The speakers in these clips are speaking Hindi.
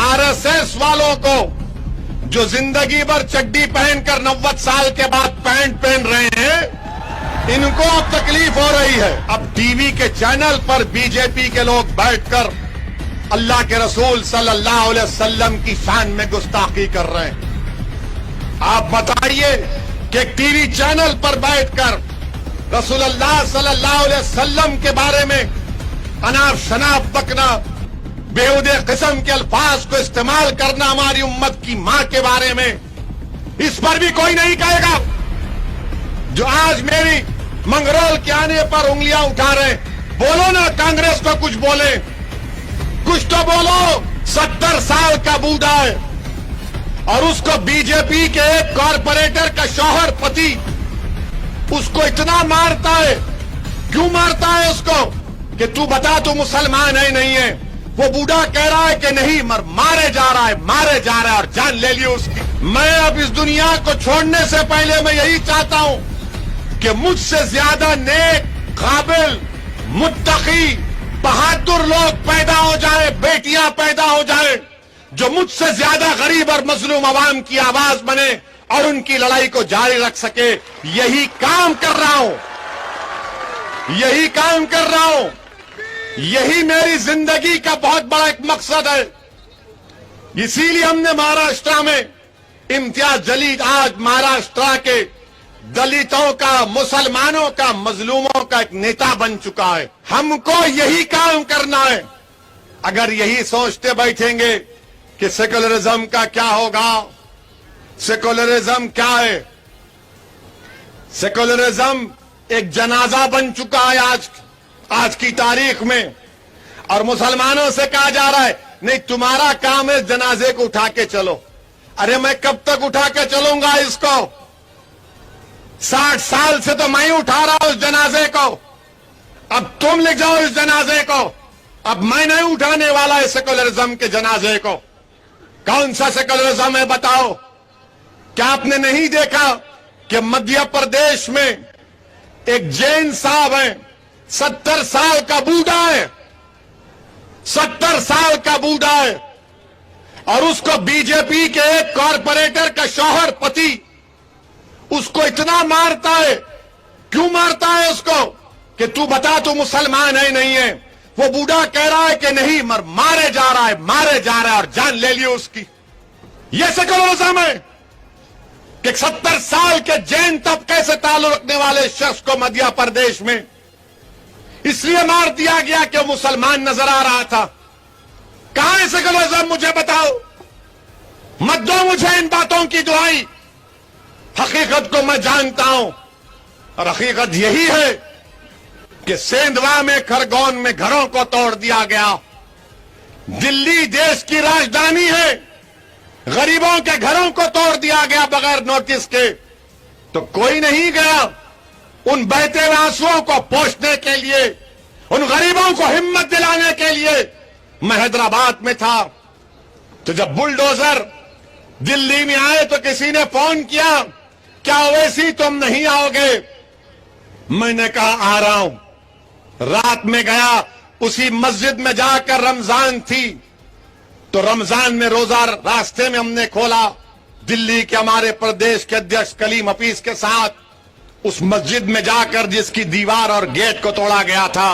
आरएसएस वालों को जो जिंदगी भर चड्डी पहनकर 90 साल के बाद पैंट पहन रहे हैं, इनको अब तकलीफ हो रही है। अब टीवी के चैनल पर बीजेपी के लोग बैठकर अल्लाह के रसूल सल्लल्लाहु अलैहि वसल्लम की शान में गुस्ताखी कर रहे हैं। आप बताइए कि टीवी चैनल पर बैठकर रसूलुल्लाह सल्लल्लाहु अलैहि वसल्लम के बारे में अनाप शनाप बकना, बेहुदे किस्म के अल्फाज को इस्तेमाल करना हमारी उम्मत की मां के बारे में, इस पर भी कोई नहीं कहेगा। जो आज मेरी मंगरोल के आने पर उंगलियां उठा रहे, बोलो ना, कांग्रेस को कुछ बोले, कुछ तो बोलो। 70 साल का बूढ़ा है और उसको बीजेपी के एक कॉरपोरेटर का शौहर पति उसको इतना मारता है। क्यों मारता है उसको? कि तू बता, तू मुसलमान है नहीं है? वो बूढ़ा कह रहा है कि नहीं, मारे जा रहा है, मारे जा रहा है, और जान ले ली उसकी। मैं अब इस दुनिया को छोड़ने से पहले मैं यही चाहता हूं कि मुझसे ज्यादा नेक, काबिल, मुत्तकी, बहादुर लोग पैदा हो जाए, बेटियां पैदा हो जाए, जो मुझसे ज्यादा गरीब और मजलूम आवाम की आवाज बने और उनकी लड़ाई को जारी रख सके। यही काम कर रहा हूं, यही काम कर रहा हूं। यही मेरी जिंदगी का बहुत बड़ा एक मकसद है। इसीलिए हमने महाराष्ट्र में इम्तियाज जलील आज महाराष्ट्र के दलितों का, मुसलमानों का, मजलूमों का एक नेता बन चुका है। हमको यही काम करना है। अगर यही सोचते बैठेंगे कि सेकुलरिज्म का क्या होगा, सेकुलरिज्म क्या है? सेकुलरिज्म एक जनाजा बन चुका है आज की तारीख में, और मुसलमानों से कहा जा रहा है नहीं, तुम्हारा काम है जनाजे को उठा के चलो। अरे मैं कब तक उठा के चलूंगा इसको? 60 साल से तो मैं ही उठा रहा हूं उस जनाजे को। अब तुम ले जाओ इस जनाजे को। अब मैं नहीं उठाने वाला इस सेकुलरिज्म के जनाजे को। कौन सा सेकुलरिज्म है बताओ? क्या आपने नहीं देखा कि मध्य प्रदेश में एक जैन साहब है, 70 साल का बूढ़ा है, 70 साल का बूढ़ा है, और उसको बीजेपी के एक कॉरपोरेटर का शौहर पति उसको इतना मारता है। क्यों मारता है उसको? कि तू बता, तू मुसलमान है नहीं है? वो बूढ़ा कह रहा है कि नहीं, मारे जा रहा है, मारे जा रहा है, और जान ले ली उसकी। ये सेकुलरिज्म है कि 70 साल के जैन तबके से ताल्लुक रखने वाले शख्स को मध्य प्रदेश में इसलिए मार दिया गया कि वो मुसलमान नजर आ रहा था। कहां है सेकुलरिज्म? मुझे बताओ। मत दो मुझे इन बातों की दुहाई। हकीकत को मैं जानता हूं, और हकीकत यही है कि सेंधवा में, खरगोन में घरों को तोड़ दिया गया। दिल्ली देश की राजधानी है, गरीबों के घरों को तोड़ दिया गया बगैर नोटिस के। तो कोई नहीं गया उन बहते हुए आंसुओं को पोंछने के लिए, उन गरीबों को हिम्मत दिलाने के लिए। मैं हैदराबाद में था, तो जब बुलडोजर दिल्ली में आए तो किसी ने फोन किया, क्या ओवैसी तुम नहीं आओगे? मैंने कहा आ रहा हूं। रात में गया, उसी मस्जिद में जाकर, रमजान थी तो रमजान में रोजा रास्ते में हमने खोला। दिल्ली के हमारे प्रदेश के अध्यक्ष कलीम हफीज के साथ उस मस्जिद में जाकर, जिसकी दीवार और गेट को तोड़ा गया था,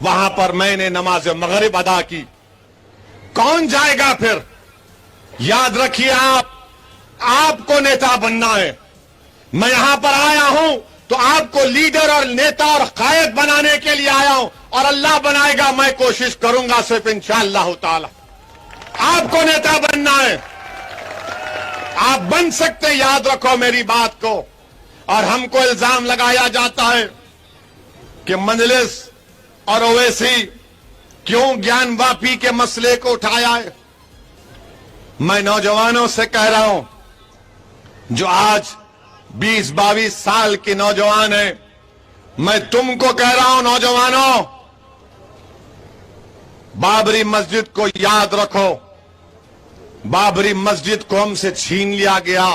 वहां पर मैंने नमाज मगरिब अदा की। कौन जाएगा फिर? याद रखिए, आपको नेता बनना है। मैं यहां पर आया हूं तो आपको लीडर और नेता और कायद बनाने के लिए आया हूं, और अल्लाह बनाएगा, मैं कोशिश करूंगा सिर्फ इंशाअल्लाह ताला। आपको नेता बनना है, आप बन सकते, याद रखो मेरी बात को। और हमको इल्जाम लगाया जाता है कि मजलिस और ओवैसी क्यों ज्ञान वापी के मसले को उठाया है। मैं नौजवानों से कह रहा हूं, जो आज 20-22 साल के नौजवान हैं, मैं तुमको कह रहा हूं नौजवानों, बाबरी मस्जिद को याद रखो। बाबरी मस्जिद को हमसे छीन लिया गया,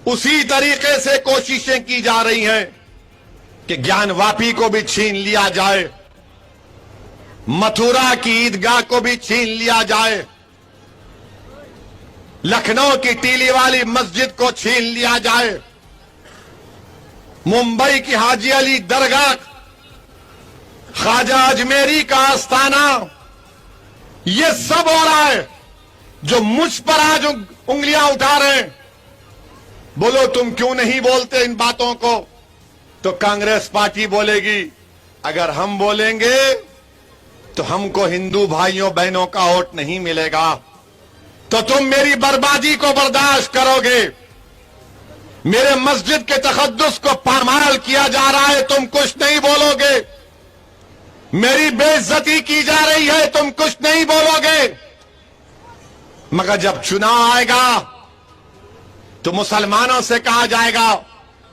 उसी तरीके से कोशिशें की जा रही हैं कि ज्ञान वापी को भी छीन लिया जाए, मथुरा की ईदगाह को भी छीन लिया जाए। लखनऊ की टीली वाली मस्जिद को छीन लिया जाए, मुंबई की हाजी अली दरगाह, ख्वाजा अजमेरी का आस्थाना, ये सब हो रहा है। जो मुझ पर आज उंगलियां उठा रहे हैं, बोलो तुम क्यों नहीं बोलते इन बातों को, तो कांग्रेस पार्टी बोलेगी अगर हम बोलेंगे तो हमको हिंदू भाइयों बहनों का वोट नहीं मिलेगा, तो तुम मेरी बर्बादी को बर्दाश्त करोगे। मेरे मस्जिद के तकद्दुस को पामाल किया जा रहा है, तुम कुछ नहीं बोलोगे। मेरी बेइज्जती की जा रही है, तुम कुछ नहीं बोलोगे। मगर जब चुनाव आएगा तो मुसलमानों से कहा जाएगा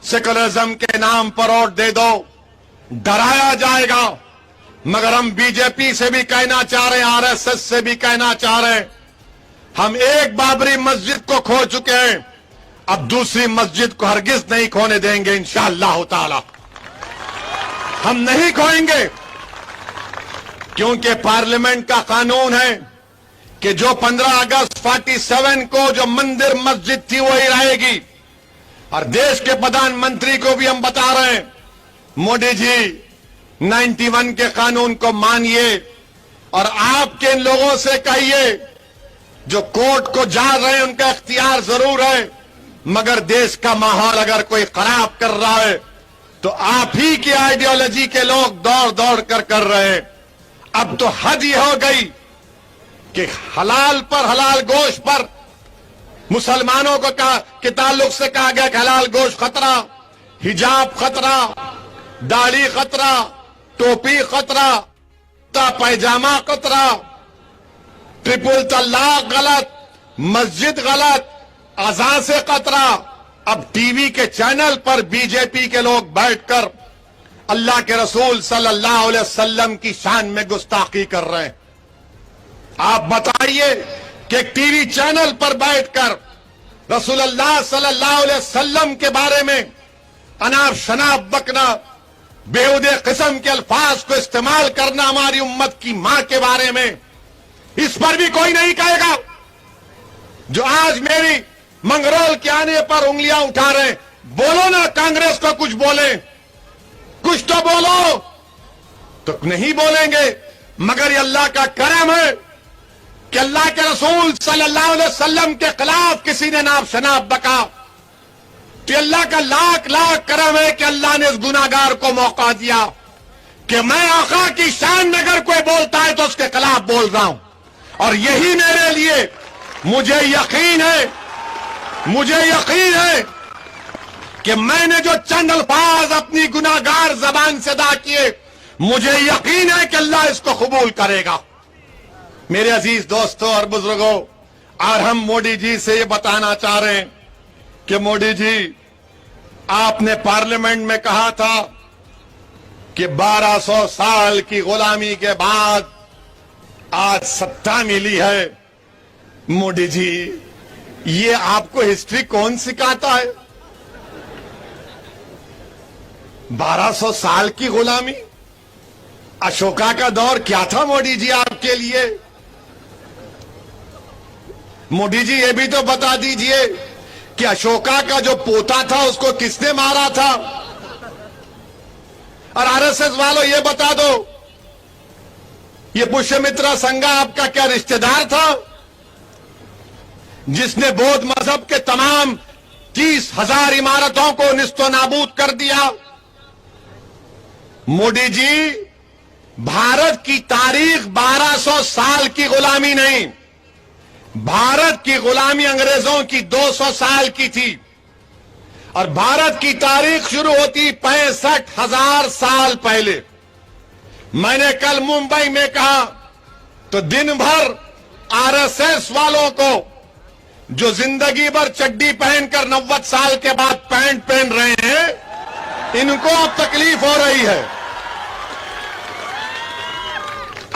सेकुलरिज्म के नाम पर वोट दे दो, डराया जाएगा। मगर हम बीजेपी से भी कहना चाह रहे हैं, आरएसएस से भी कहना चाह रहे हैं, हम एक बाबरी मस्जिद को खो चुके हैं, अब दूसरी मस्जिद को हरगिज नहीं खोने देंगे इंशाअल्लाह ताला। हम नहीं खोएंगे, क्योंकि पार्लियामेंट का कानून है कि जो 15 अगस्त 47 को जो मंदिर मस्जिद थी वही रहेगी। और देश के प्रधानमंत्री को भी हम बता रहे हैं, मोदी जी 91 के कानून को मानिए और आपके इन लोगों से कहिए जो कोर्ट को जा रहे हैं उनका इख्तियार जरूर है, मगर देश का माहौल अगर कोई खराब कर रहा है तो आप ही की आइडियोलॉजी के लोग दौड़ दौड़ कर रहे हैं। अब तो हद ही हो गई कि हलाल पर, हलाल गोश्त पर मुसलमानों को के ताल्लुक से कहा गया कि हलाल गोश्त खतरा, हिजाब खतरा, दाढ़ी खतरा, टोपी खतरा, पैजामा खतरा, ट्रिपल तलाक गलत, मस्जिद गलत, अज़ान से खतरा। अब टीवी के चैनल पर बीजेपी के लोग बैठकर अल्लाह के रसूल सल्लल्लाहु अलैहि वसल्लम की शान में गुस्ताखी कर रहे हैं। आप बताइए कि टीवी चैनल पर बैठकर रसूलुल्लाह सल्लल्लाहु अलैहि वसल्लम के बारे में अनाप शनाप बकना, बेहुदे किस्म के अल्फाज को इस्तेमाल करना हमारी उम्मत की मां के बारे में, इस पर भी कोई नहीं कहेगा। जो आज मेरी मंगरोल के आने पर उंगलियां उठा रहे हैं, बोलो ना, कांग्रेस को कुछ बोले, कुछ तो बोलो। तो नहीं बोलेंगे, मगर ये अल्लाह का करम है कि अल्लाह के रसूल सल्लल्लाहु अलैहि वसल्लम के खिलाफ किसी ने नाप शनाप बका, तो अल्लाह का लाख लाख करम है कि अल्लाह ने इस गुनाहगार को मौका दिया कि मैं आका की शान में अगर कोई बोलता है तो उसके खिलाफ बोल रहा हूं। और यही मेरे लिए, मुझे यकीन है कि मैंने जो चंद अल्फाज अपनी गुनाहगार जबान से अदा किए, मुझे यकीन है कि अल्लाह इसको कबूल करेगा। मेरे अजीज दोस्तों और बुजुर्गों, और हम मोदी जी से ये बताना चाह रहे हैं कि मोदी जी, आपने पार्लियामेंट में कहा था कि 1200 साल की गुलामी के बाद आज सत्ता मिली है। मोदी जी, ये आपको हिस्ट्री कौन सिखाता है? 1200 साल की गुलामी, अशोका का दौर क्या था मोदी जी आपके लिए? मोदी जी ये भी तो बता दीजिए कि अशोका का जो पोता था उसको किसने मारा था? और आरएसएस वालों ये बता दो, ये पुष्यमित्रा संघा आपका क्या रिश्तेदार था जिसने बौद्ध मजहब के तमाम 30,000 इमारतों को निस्तो नाबूद कर दिया? मोदी जी, भारत की तारीख 1200 साल की गुलामी नहीं, भारत की गुलामी अंग्रेजों की 200 साल की थी। और भारत की तारीख शुरू होती 65,000 साल पहले। मैंने कल मुंबई में कहा तो दिन भर आरएसएस वालों को जो जिंदगी भर चड्डी पहनकर 90 साल के बाद पैंट पहन रहे हैं, इनको अब तकलीफ हो रही है।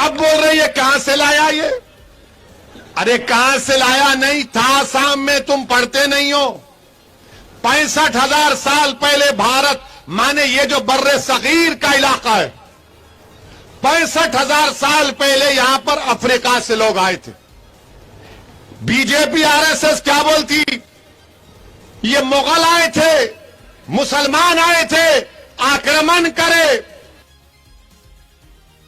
अब बोल रही है कहां से लाया ये? अरे कहां से लाया नहीं था, शाम में तुम पढ़ते नहीं हो। 65,000 साल पहले भारत, माने ये जो बर्रे सगीर का इलाका है, 65,000 साल पहले यहां पर अफ्रीका से लोग आए थे। बीजेपी आरएसएस क्या बोलती, ये मुगल आए थे, मुसलमान आए थे, आक्रमण करे,